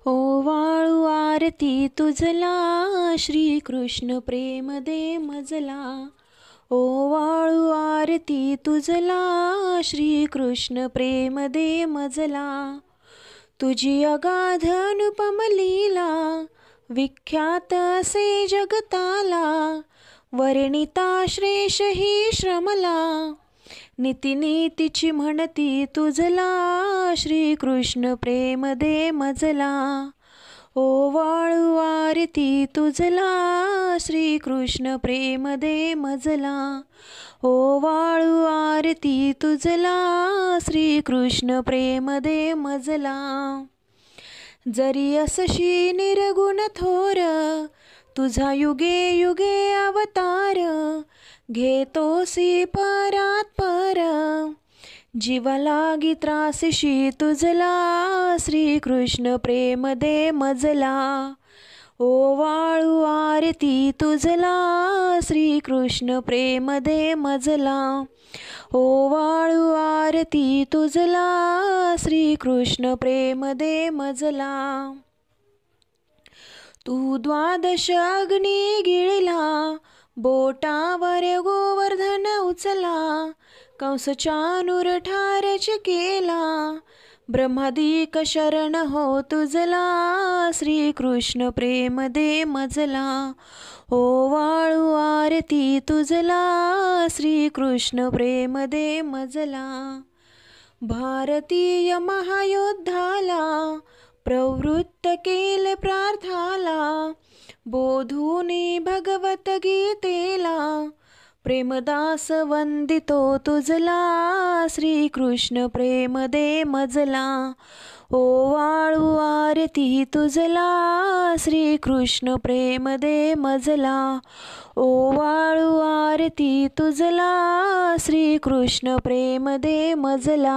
ओवाळू आरती तुझला, श्रीकृष्ण प्रेम दे मजला. ओवाळू आरती तुझला, श्रीकृष्ण प्रेम दे मजला. तुझी अगाध अनुपम लीला, विख्यात असे जगताला. वर्णिता श्रेष ही श्रमला, नीतिनीतीची म्हणती तुझला. श्रीकृष्ण प्रेम दे मजला. ओवाळू आरती तुझला, श्रीकृष्ण प्रेम दे मजला. ओवाळू आरती तुझला, श्रीकृष्ण प्रेम दे मजला. जरी असशी निर्गुण थोर, तुझा युगे युगे अवतार. घेतोसी परात पर, जीवा लागी त्रासीशी तुझला. श्रीकृष्ण प्रेम दे मजला. ओवाळू आरती तुझला, श्रीकृष्ण प्रेम दे मजला. ओवाळू आरती तुझला, श्रीकृष्ण प्रेम दे मजला. तू द्वादश अग्नी गिळला, बोटावर गोवर्धन उचला. कंस चाणूर ठारच केला, ब्रह्मादिक शरण हो तुझला. श्रीकृष्ण प्रेम दे मजला. ओवाळू आरती तुझला, श्रीकृष्ण प्रेम दे मजला. भारतीय महायुद्धाला, प्रवृत्त केले प्रार्थाला. बोधूनी भगवत गीतेला, प्रेमदास वंदितो तुझला. श्रीकृष्ण प्रेम दे मजला. ओवाळू आरती तुझला, श्रीकृष्ण प्रेम दे मजला. ओवाळू आरती तुझला, श्रीकृष्ण प्रेम दे मजला.